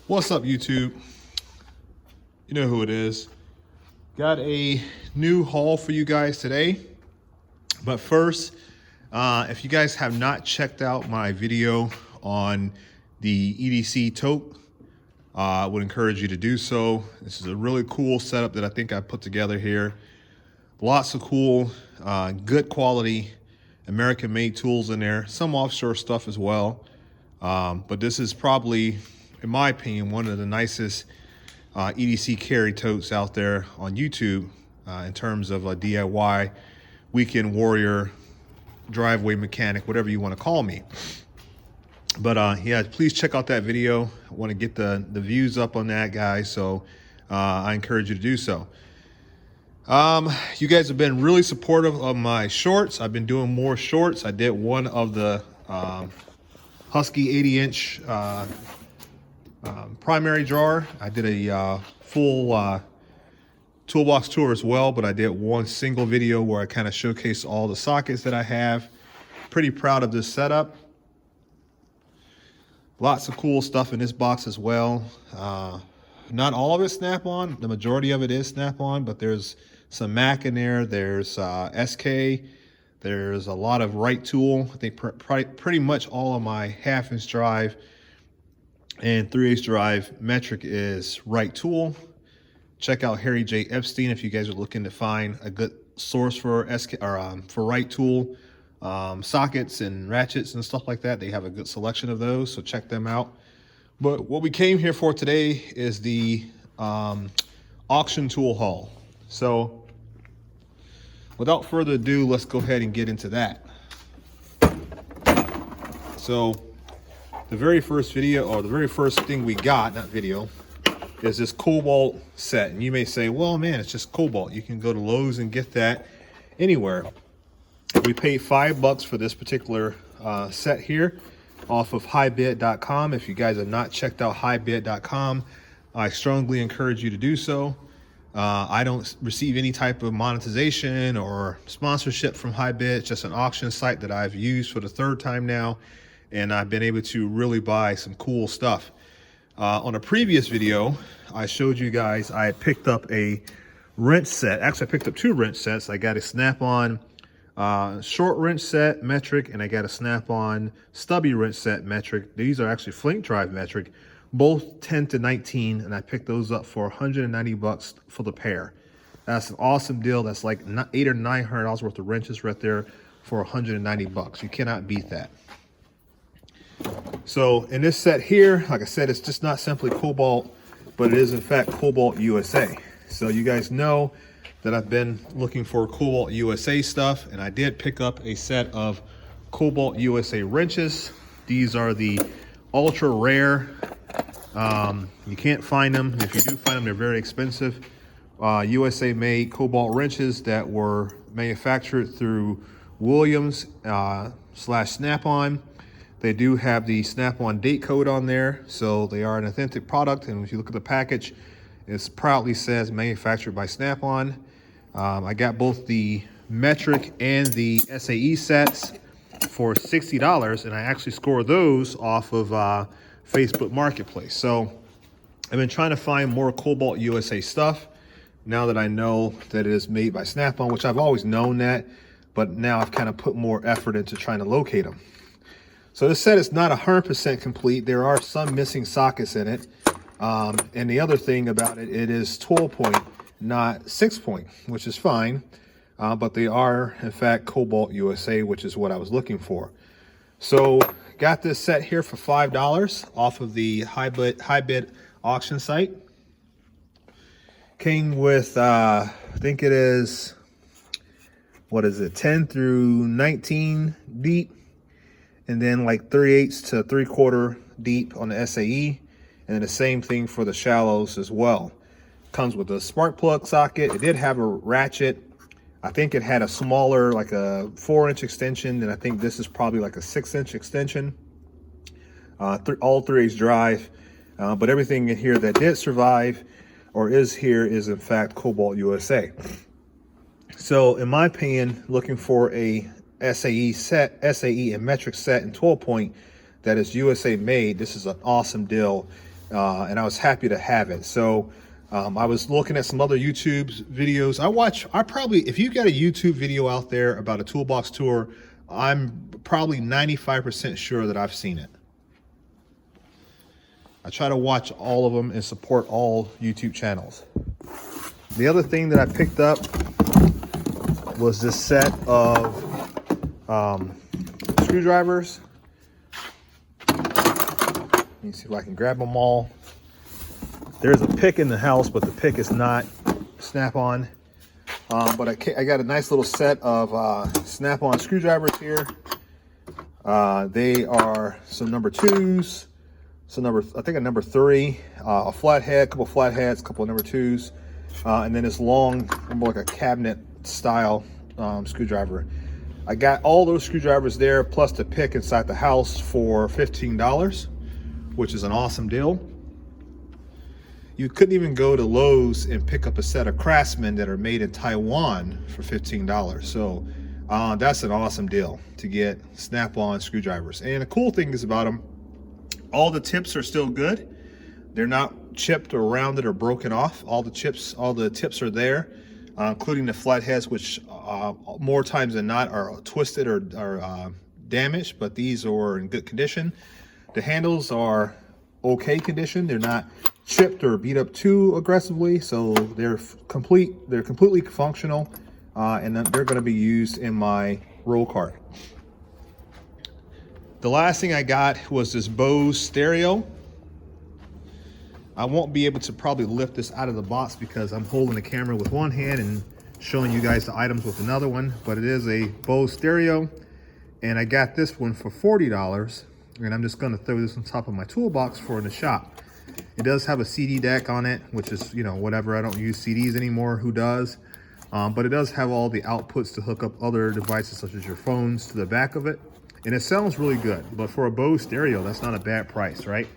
What's up, YouTube? You know who it is. Got a new haul for you guys today. But first, if you guys have not checked out my video on the EDC tote, I would encourage you to do so. This is a really cool setup that I think I put together here. Lots of cool, good quality American-made tools in there. Some offshore stuff as well. But this is probably, in my opinion, one of the nicest EDC carry totes out there on YouTube in terms of a DIY weekend warrior, driveway mechanic, whatever you want to call me. But yeah, please check out that video. I want to get the views up on that, guys, so I encourage you to do so. You guys have been really supportive of my shorts. I've been doing more shorts. I did one of the Husky 80-inch primary drawer. I did a full toolbox tour as well, but I did one single video where I kind of showcased all the sockets that I have. Pretty proud of this setup. Lots of cool stuff in this box as well. Not all of it Snap-on. The majority of it is Snap-on, but there's some Mac in there. There's SK. There's a lot of Right tool. I think pretty much all of my 1/2-inch drive and 3/8 drive metric is Right tool. Check out Harry J. Epstein if you guys are looking to find a good source for SK or for Right tool sockets and ratchets and stuff like that. They have a good selection of those, so check them out. But what we came here for today is the auction tool haul. So without further ado, let's go ahead and get into that. So the very first video, or the very first thing we got, not video, is this Cobalt set. And you may say, well, man, it's just Cobalt. You can go to Lowe's and get that anywhere. We paid $5 for this particular set here off of highbid.com. If you guys have not checked out highbid.com, I strongly encourage you to do so. I don't receive any type of monetization or sponsorship from Highbid. It's just an auction site that I've used for the 3rd time now, and I've been able to really buy some cool stuff. On a previous video, I showed you guys I had picked up a wrench set. Actually, I picked up 2 wrench sets. I got a Snap-on short wrench set metric, and I got a Snap-on stubby wrench set metric. These are actually Flink Drive metric, both 10 to 19, and I picked those up for $190 for the pair. That's an awesome deal. That's like $800 or $900 worth of wrenches right there for $190. You cannot beat that. So in this set here, like I said, it's just not simply Cobalt, but it is in fact Cobalt USA. So you guys know that I've been looking for Cobalt USA stuff, and I did pick up a set of Cobalt USA wrenches. These are the ultra rare. You can't find them. If you do find them, they're very expensive. USA made Cobalt wrenches that were manufactured through Williams / Snap-on. They do have the Snap-on date code on there, so they are an authentic product. And if you look at the package, it proudly says manufactured by Snap-on. I got both the metric and the SAE sets for $60, and I actually scored those off of Facebook Marketplace. So I've been trying to find more Cobalt USA stuff now that I know that it is made by Snap-on, which I've always known that, but now I've kind of put more effort into trying to locate them. So this set is not 100% complete. There are some missing sockets in it. And the other thing about it, it is 12 point, not 6 point, which is fine. But they are, in fact, Cobalt USA, which is what I was looking for. So got this set here for $5 off of the Highbid auction site. Came with, I think it is, what is it, 10 through 19 deep. And then like 3/8 to 3/4 deep on the SAE. And then the same thing for the shallows as well. Comes with a spark plug socket. It did have a ratchet. I think it had a smaller, like a 4-inch extension, and I think this is probably like a 6-inch extension. All 3/8 drive, but everything in here that did survive or is here is in fact Cobalt USA. So in my opinion, looking for a SAE and metric set and 12 point that is USA made, this is an awesome deal. and I was happy to have it. So I was looking at some other YouTube videos. If you got a YouTube video out there about a toolbox tour, I'm probably 95% sure that I've seen it. I try to watch all of them and support all YouTube channels. The other thing that I picked up was this set of screwdrivers. Let me see if I can grab them all. There's a pick in the house, but the pick is not Snap-on. But I got a nice little set of Snap-on screwdrivers here. They are some number 2s, I think a number 3, a flathead, a couple flatheads, a couple of number 2s, and then this long, more like a cabinet style screwdriver. I got all those screwdrivers there, plus the pick inside the house for $15, which is an awesome deal. You couldn't even go to Lowe's and pick up a set of Craftsman that are made in Taiwan for $15. So that's an awesome deal to get Snap-on screwdrivers. And the cool thing is about them, all the tips are still good. They're not chipped or rounded or broken off. All the tips are there, including the flatheads, which more times than not are twisted or damaged, but these are in good condition. The handles are okay condition. They're not chipped or beat up too aggressively, so they're completely functional, and they're going to be used in my roll cart. The last thing I got was this Bose stereo. I won't be able to probably lift this out of the box because I'm holding the camera with one hand and showing you guys the items with another one, but it is a Bose stereo, and I got this one for $40, and I'm just going to throw this on top of my toolbox for in the shop. It does have a CD deck on it, which is, you know, whatever. I don't use CDs anymore. Who does? But it does have all the outputs to hook up other devices such as your phones to the back of it. And it sounds really good. But for a Bose stereo, that's not a bad price, right?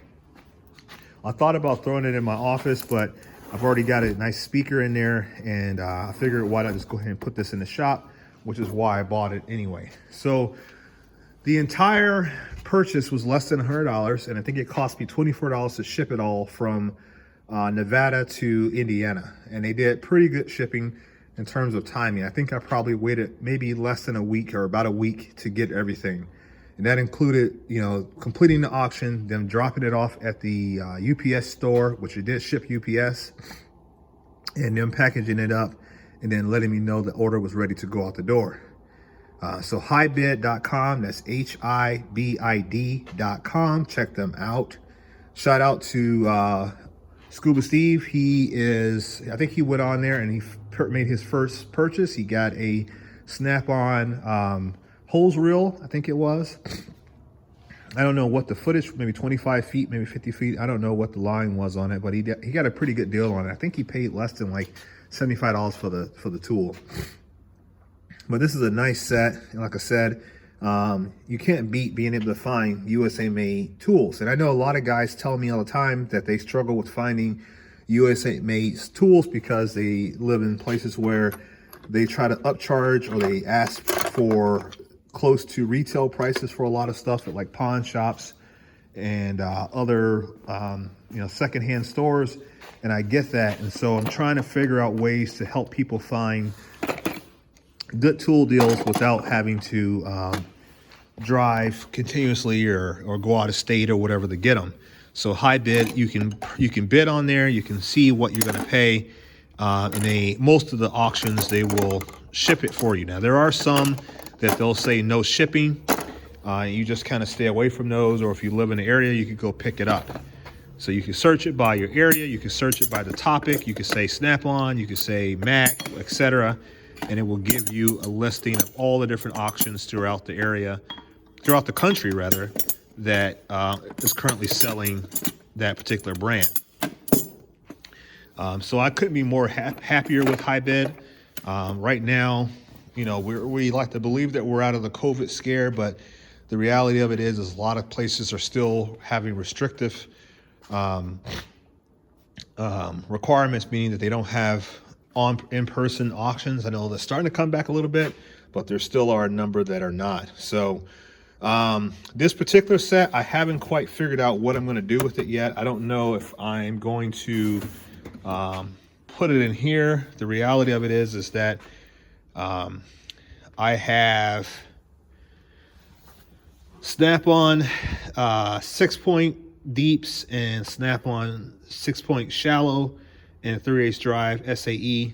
I thought about throwing it in my office, but I've already got a nice speaker in there. And I figured, why not just go ahead and put this in the shop, which is why I bought it anyway. So the entire purchase was less than $100, and I think it cost me $24 to ship it all from Nevada to Indiana. And they did pretty good shipping in terms of timing. I think I probably waited maybe less than a week or about a week to get everything. And that included, you know, completing the auction, them dropping it off at the UPS store, which it did ship UPS, and them packaging it up and then letting me know the order was ready to go out the door. So hibid.com, that's HIBID.com. Check them out. Shout out to Scuba Steve. I think he went on there and he made his first purchase. He got a Snap-on hose reel, I think it was. I don't know what the footage, maybe 25 feet, maybe 50 feet. I don't know what the line was on it, but he got a pretty good deal on it. I think he paid less than like $75 for the tool. But this is a nice set, and like I said, you can't beat being able to find USA-made tools. And I know a lot of guys tell me all the time that they struggle with finding USA-made tools because they live in places where they try to upcharge or they ask for close to retail prices for a lot of stuff at like pawn shops and other secondhand stores. And I get that, and so I'm trying to figure out ways to help people find good tool deals without having to drive continuously or go out of state or whatever to get them. So HiBid, you can bid on there. You can see what you're going to pay, and most of the auctions they will ship it for you. Now there are some that they'll say no shipping. You just kind of stay away from those, or if you live in the area, you can go pick it up. So you can search it by your area. You can search it by the topic. You can say Snap-on. You can say Mac, etc. And it will give you a listing of all the different auctions throughout the area, throughout the country rather, that is currently selling that particular brand. So I couldn't be more happier with HiBid. Right now, you know, we like to believe that we're out of the COVID scare, but the reality of it is a lot of places are still having restrictive requirements, meaning that they don't have in-person auctions. I know they're starting to come back a little bit, but there still are a number that are not. So This particular set, I haven't quite figured out what I'm going to do with it yet. I don't know if I'm going to put it in here. The reality of it is that I have Snap-on 6-point deeps and Snap-on 6-point shallow and 3/8 drive SAE,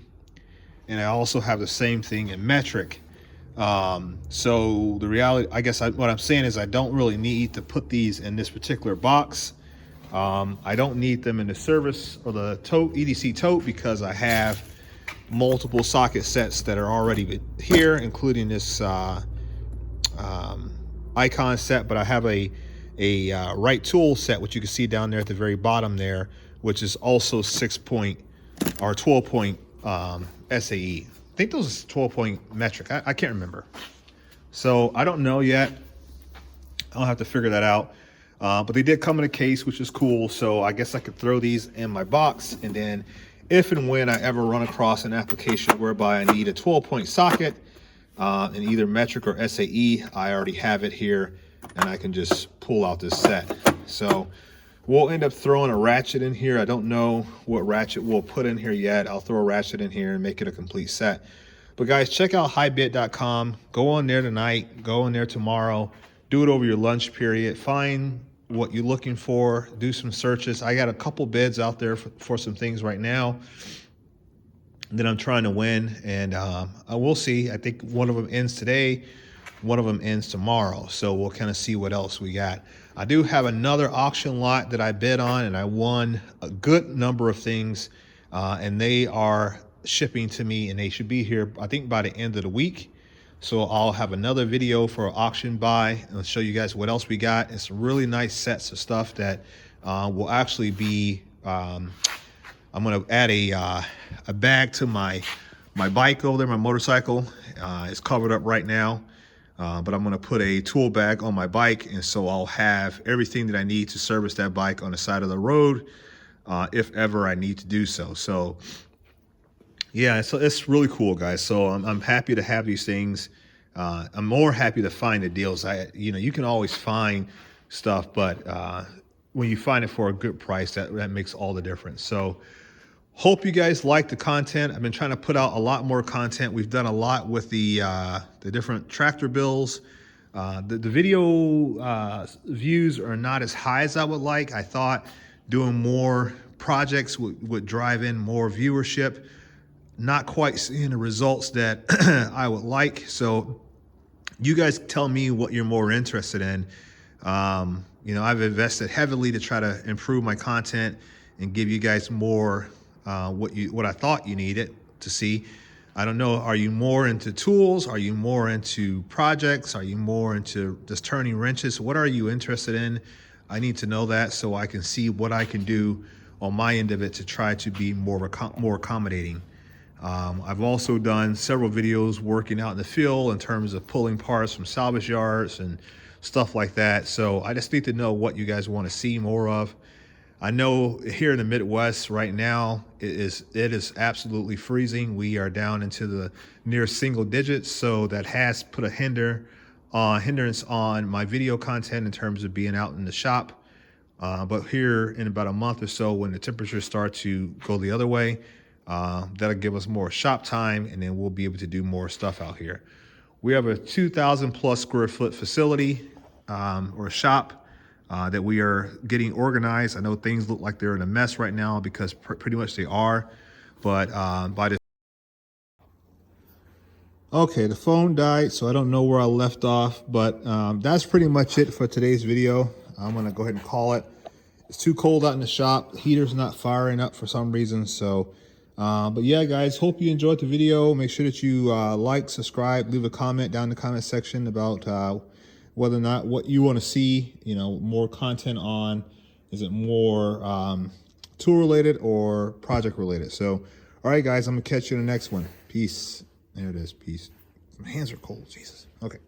and I also have the same thing in metric. So the reality, I guess what I'm saying is I don't really need to put these in this particular box. I don't need them in the service or the tote, EDC tote, because I have multiple socket sets that are already here, including this Icon set, but I have a right tool set, which you can see down there at the very bottom there, which is also 6-point or 12-point SAE. I think those are 12-point metric. I can't remember. So I don't know yet. I'll have to figure that out. But they did come in a case, which is cool. So I guess I could throw these in my box, and then if and when I ever run across an application whereby I need a 12-point socket in either metric or SAE, I already have it here, and I can just pull out this set. So we'll end up throwing a ratchet in here. I don't know what ratchet we'll put in here yet. I'll throw a ratchet in here and make it a complete set. But guys, check out HiBit.com. Go on there tonight. Go on there tomorrow. Do it over your lunch period. Find what you're looking for. Do some searches. I got a couple bids out there for some things right now that I'm trying to win, and I will see. I think one of them ends today, one of them ends tomorrow, so we'll kind of see what else we got. I do have another auction lot that I bid on, and I won a good number of things, and they are shipping to me, and they should be here, I think, by the end of the week. So I'll have another video for auction buy, and I'll show you guys what else we got. It's some really nice sets of stuff that will actually be I'm going to add a bag to my bike over there, my motorcycle. It's covered up right now, but I'm going to put a tool bag on my bike, and so I'll have everything that I need to service that bike on the side of the road if ever I need to do so. So yeah, so it's really cool, guys. So I'm happy to have these things. I'm more happy to find the deals. You can always find stuff, but when you find it for a good price, that makes all the difference. So hope you guys like the content. I've been trying to put out a lot more content. We've done a lot with the different tractor bills. The video views are not as high as I would like. I thought doing more projects would drive in more viewership. Not quite seeing the results that I would like. So you guys tell me what you're more interested in. I've invested heavily to try to improve my content and give you guys more what I thought you needed to see. I don't know, are you more into tools? Are you more into projects? Are you more into just turning wrenches? What are you interested in? I need to know that so I can see what I can do on my end of it to try to be more accommodating. I've also done several videos working out in the field in terms of pulling parts from salvage yards and stuff like that. So I just need to know what you guys want to see more of. I know here in the Midwest right now, it is absolutely freezing. We are down into the near single digits. So that has put a hindrance on my video content in terms of being out in the shop. But here in about a month or so, when the temperatures start to go the other way, that'll give us more shop time, and then we'll be able to do more stuff out here. We have a 2,000 plus square foot facility or shop that we are getting organized. I know things look like they're in a mess right now because pretty much they are, but by the okay, the phone died, so I don't know where I left off, but that's pretty much it for today's video. I'm gonna go ahead and call it. It's too cold out in the shop. The heater's not firing up for some reason, so but yeah, guys, hope you enjoyed the video. Make sure that you like, subscribe, leave a comment down in the comment section about whether or not what you want to see, more content on. Is it more tool related or project related? So, all right, guys, I'm gonna catch you in the next one. Peace. There it is. Peace. My hands are cold. Jesus. Okay.